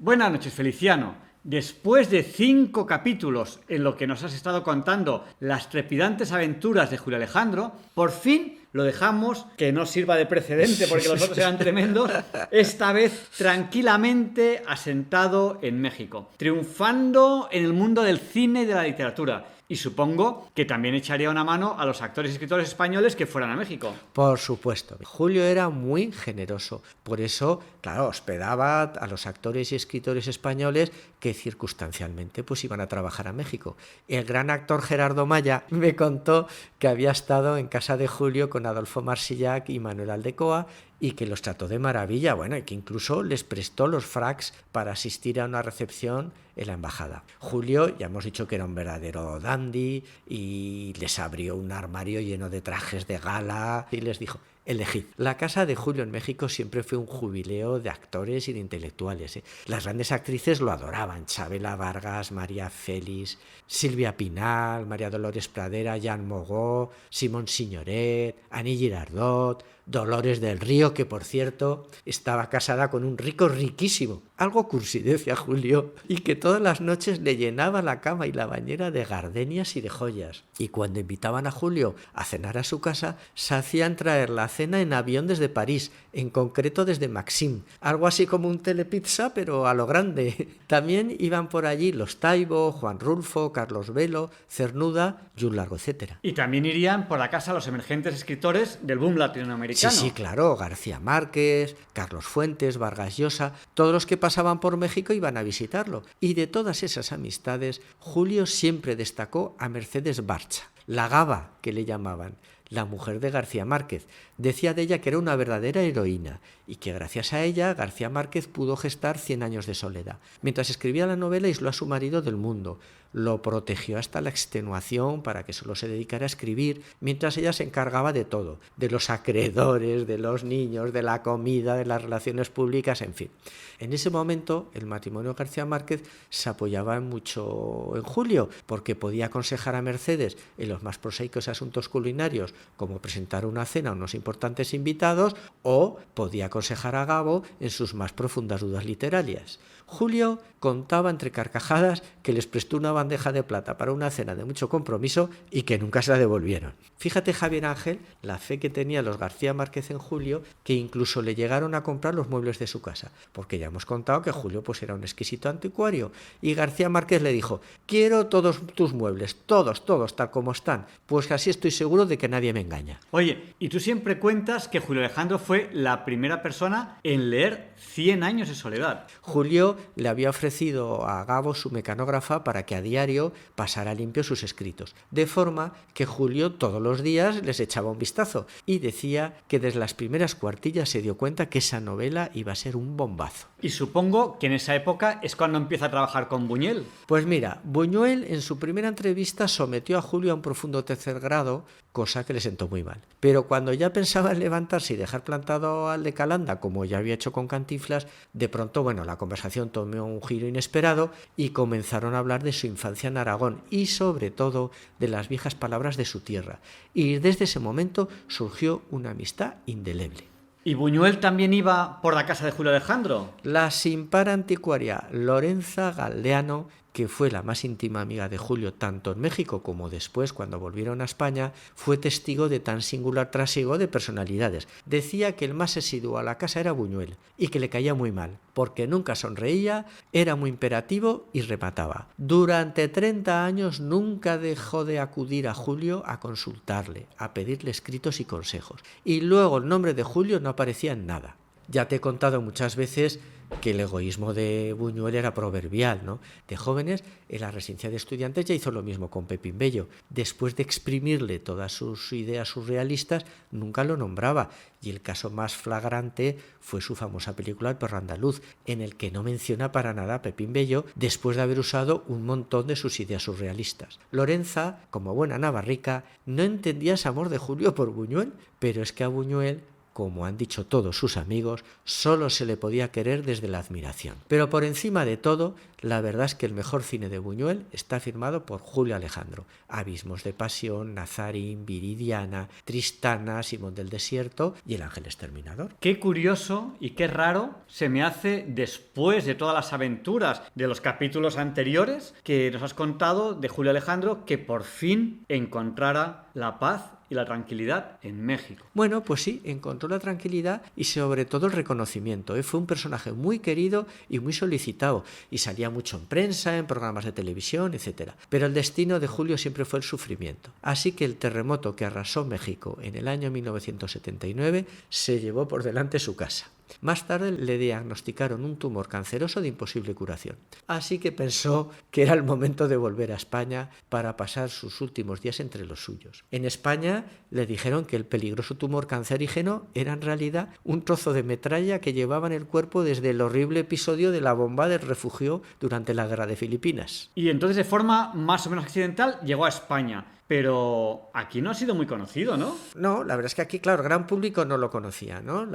Buenas noches, Feliciano. Después de 5 capítulos en lo que nos has estado contando las trepidantes aventuras de Julio Alejandro, por fin lo dejamos, que no sirva de precedente porque los otros eran tremendos, esta vez tranquilamente asentado en México, triunfando en el mundo del cine y de la literatura. Y supongo que también echaría una mano a los actores y escritores españoles que fueran a México. Por supuesto. Julio era muy generoso. Por eso, claro, hospedaba a los actores y escritores españoles que circunstancialmente pues iban a trabajar a México. El gran actor Gerardo Maya me contó que había estado en casa de Julio con Adolfo Marsillac y Manuel Aldecoa y que los trató de maravilla, bueno, y que incluso les prestó los fracs para asistir a una recepción en la embajada. Julio, ya hemos dicho que era un verdadero dandy y les abrió un armario lleno de trajes de gala y les dijo: elegid. La casa de Julio en México siempre fue un jubileo de actores y de intelectuales. Las grandes actrices lo adoraban: Chabela Vargas, María Félix, Silvia Pinal, María Dolores Pradera, Jean Mogó, Simón Signoret, Annie Girardot, Dolores del Río, que por cierto estaba casada con un rico riquísimo, algo cursi, decía Julio, y que todas las noches le llenaba la cama y la bañera de gardenias y de joyas. Y cuando invitaban a Julio a cenar a su casa, se hacían traer la cena en avión desde París, en concreto desde Maxim, algo así como un telepizza pero a lo grande. También iban por allí los Taibo, Juan Rulfo, Carlos Velo, Cernuda y un largo etcétera. Y también irían por la casa los emergentes escritores del boom latinoamericano. Sí, claro, García Márquez, Carlos Fuentes, Vargas Llosa, todos los que pasaban por México iban a visitarlo. Y de todas esas amistades, Julio siempre destacó a Mercedes Barcha, la Gaba, que le llamaban, la mujer de García Márquez. Decía de ella que era una verdadera heroína y que gracias a ella García Márquez pudo gestar 100 años de soledad. Mientras escribía la novela, aisló a su marido del mundo, lo protegió hasta la extenuación para que solo se dedicara a escribir, mientras ella se encargaba de todo, de los acreedores, de los niños, de la comida, de las relaciones públicas, en fin. En ese momento el matrimonio García Márquez se apoyaba mucho en Julio, porque podía aconsejar a Mercedes en los más prosaicos asuntos culinarios, como presentar una cena a unos importantes invitados, o podía aconsejar a Gabo en sus más profundas dudas literarias. Julio contaba entre carcajadas que les prestó una bandeja de plata para una cena de mucho compromiso y que nunca se la devolvieron. Fíjate, Javier Ángel, la fe que tenían los García Márquez en Julio, que incluso le llegaron a comprar los muebles de su casa, porque ya hemos contado que Julio pues era un exquisito anticuario, y García Márquez le dijo: quiero todos tus muebles, todos, tal como están, pues así estoy seguro de que nadie me engaña. Oye, y tú siempre cuentas que Julio Alejandro fue la primera persona en leer 100 años de soledad. Julio le había ofrecido a Gabo su mecanógrafa para que a diario pasara limpio sus escritos, de forma que Julio todos los días les echaba un vistazo y decía que desde las primeras cuartillas se dio cuenta que esa novela iba a ser un bombazo. Y supongo que en esa época es cuando empieza a trabajar con Buñuel. Pues mira, Buñuel en su primera entrevista sometió a Julio a un profundo tercer grado, cosa que le sentó muy mal. Pero cuando ya pensaba en levantarse y dejar plantado al de Calanda, como ya había hecho con Cantinflas, de pronto, la conversación tomó un giro inesperado y comenzaron a hablar de su infancia en Aragón y sobre todo de las viejas palabras de su tierra. Y desde ese momento surgió una amistad indeleble. ¿Y Buñuel también iba por la casa de Julio Alejandro? La sin par anticuaria Lorenza Galdeano, que fue la más íntima amiga de Julio tanto en México como después cuando volvieron a España, fue testigo de tan singular trasiego de personalidades. Decía que el más asiduo a la casa era Buñuel y que le caía muy mal, porque nunca sonreía, era muy imperativo y remataba. Durante 30 años nunca dejó de acudir a Julio a consultarle, a pedirle escritos y consejos. Y luego el nombre de Julio no aparecía en nada. Ya te he contado muchas veces que el egoísmo de Buñuel era proverbial, ¿no? De jóvenes, en la residencia de estudiantes ya hizo lo mismo con Pepín Bello. Después de exprimirle todas sus ideas surrealistas, nunca lo nombraba. Y el caso más flagrante fue su famosa película El perro andaluz, en el que no menciona para nada a Pepín Bello, después de haber usado un montón de sus ideas surrealistas. Lorenza, como buena navarrica, no entendía ese amor de Julio por Buñuel, pero es que a Buñuel como han dicho todos sus amigos, solo se le podía querer desde la admiración. Pero por encima de todo, la verdad es que el mejor cine de Buñuel está firmado por Julio Alejandro. Abismos de pasión, Nazarín, Viridiana, Tristana, Simón del Desierto y El ángel exterminador. Qué curioso y qué raro se me hace, después de todas las aventuras de los capítulos anteriores que nos has contado de Julio Alejandro, que por fin encontrara la paz y la tranquilidad en México. Bueno, pues sí, encontró la tranquilidad y sobre todo el reconocimiento. Fue un personaje muy querido y muy solicitado y salía mucho en prensa, en programas de televisión, etc. Pero el destino de Julio siempre fue el sufrimiento. Así que el terremoto que arrasó México en el año 1979 se llevó por delante su casa. Más tarde le diagnosticaron un tumor canceroso de imposible curación. Así que pensó que era el momento de volver a España para pasar sus últimos días entre los suyos. En España le dijeron que el peligroso tumor cancerígeno era en realidad un trozo de metralla que llevaba en el cuerpo desde el horrible episodio de la bomba del refugio durante la guerra de Filipinas. Y entonces, de forma más o menos accidental, llegó a España. Pero aquí no ha sido muy conocido, ¿no? No, la verdad es que aquí, claro, el gran público no lo conocía, ¿no?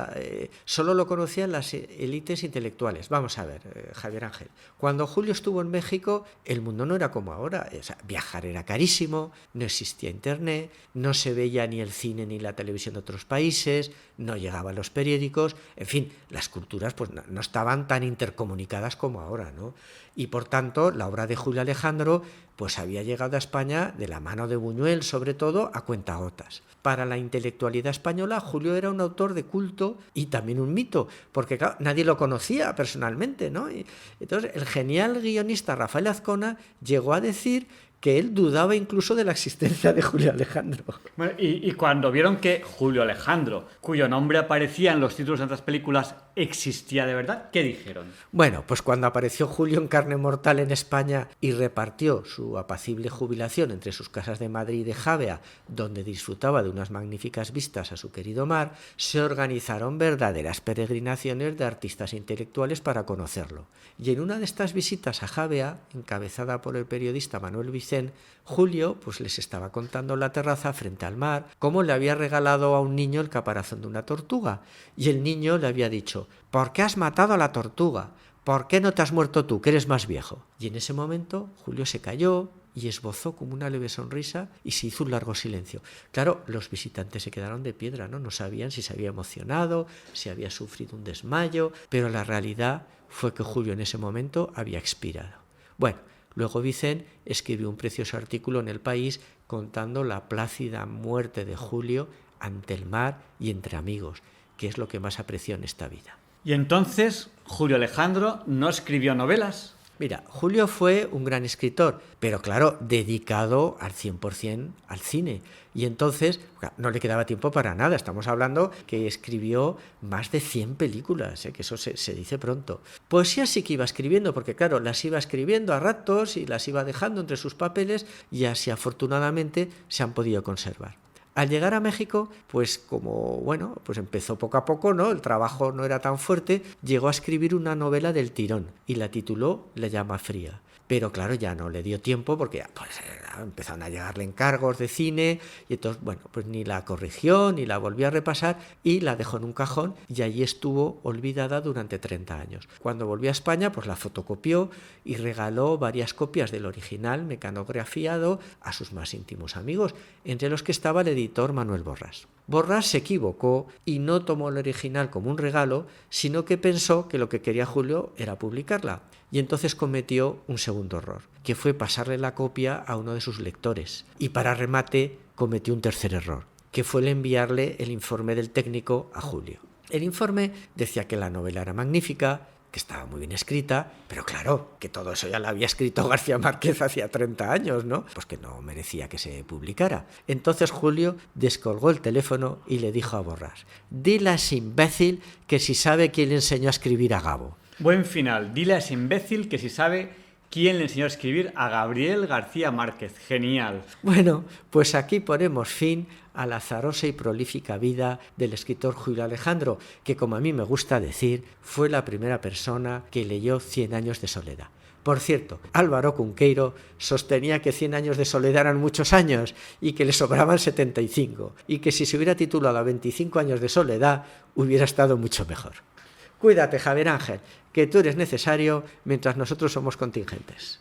Solo lo conocían las élites intelectuales. Vamos a ver, Javier Ángel, cuando Julio estuvo en México, el mundo no era como ahora. O sea, viajar era carísimo, no existía internet, no se veía ni el cine ni la televisión de otros países, no llegaban los periódicos, en fin, las culturas pues no estaban tan intercomunicadas como ahora, ¿no? Y por tanto, la obra de Julio Alejandro pues había llegado a España de la mano de Buñuel, sobre todo, a cuentagotas. Para la intelectualidad española, Julio era un autor de culto y también un mito, porque claro, nadie lo conocía personalmente, ¿no? Y entonces, el genial guionista Rafael Azcona llegó a decir que él dudaba incluso de la existencia de Julio Alejandro. Bueno, y cuando vieron que Julio Alejandro, cuyo nombre aparecía en los títulos de otras películas, existía de verdad, ¿qué dijeron? Bueno, pues cuando apareció Julio en carne mortal en España y repartió su apacible jubilación entre sus casas de Madrid y de Javea, donde disfrutaba de unas magníficas vistas a su querido mar, se organizaron verdaderas peregrinaciones de artistas intelectuales para conocerlo. Y en una de estas visitas a Javea, encabezada por el periodista Manuel Vicente, Julio pues les estaba contando en la terraza frente al mar cómo le había regalado a un niño el caparazón de una tortuga y el niño le había dicho: ¿por qué has matado a la tortuga? ¿Por qué no te has muerto tú, que eres más viejo? Y en ese momento Julio se calló y esbozó como una leve sonrisa y se hizo un largo silencio. Claro, los visitantes se quedaron de piedra, ¿no? No sabían si se había emocionado, si había sufrido un desmayo, pero la realidad fue que Julio en ese momento había expirado. Bueno, luego Vicente escribió un precioso artículo en El País contando la plácida muerte de Julio ante el mar y entre amigos, que es lo que más apreció en esta vida. Y entonces, ¿Julio Alejandro no escribió novelas? Mira, Julio fue un gran escritor, pero claro, dedicado al 100% al cine. Y entonces no le quedaba tiempo para nada. Estamos hablando que escribió más de 100 películas, que eso se dice pronto. Poesía sí que iba escribiendo, porque claro, las iba escribiendo a ratos y las iba dejando entre sus papeles y así afortunadamente se han podido conservar. Al llegar a México, pues como, bueno, pues empezó poco a poco, ¿no? El trabajo no era tan fuerte, llegó a escribir una novela del tirón y la tituló La llama fría. Pero claro, ya no le dio tiempo porque pues, empezaron a llegarle encargos de cine y entonces, bueno, pues ni la corrigió ni la volvió a repasar y la dejó en un cajón y allí estuvo olvidada durante 30 años. Cuando volvió a España, pues la fotocopió y regaló varias copias del original mecanografiado a sus más íntimos amigos, entre los que estaba el editor Manuel Borrás. Borrás se equivocó y no tomó el original como un regalo, sino que pensó que lo que quería Julio era publicarla. Y entonces cometió un segundo error, que fue pasarle la copia a uno de sus lectores. Y para remate cometió un tercer error, que fue el enviarle el informe del técnico a Julio. El informe decía que la novela era magnífica, que estaba muy bien escrita, pero claro, que todo eso ya lo había escrito García Márquez hacía 30 años, ¿no? Pues que no merecía que se publicara. Entonces Julio descolgó el teléfono y le dijo a Borrás: dile a ese imbécil que si sabe quién le enseñó a escribir a Gabo. Buen final. Dile a ese imbécil que si sabe quién le enseñó a escribir a Gabriel García Márquez. Genial. Bueno, pues aquí ponemos fin a la azarosa y prolífica vida del escritor Julio Alejandro, que, como a mí me gusta decir, fue la primera persona que leyó 100 años de soledad. Por cierto, Álvaro Cunqueiro sostenía que 100 años de soledad eran muchos años y que le sobraban 75, y que si se hubiera titulado a 25 años de soledad hubiera estado mucho mejor. Cuídate, Javier Ángel, que tú eres necesario mientras nosotros somos contingentes.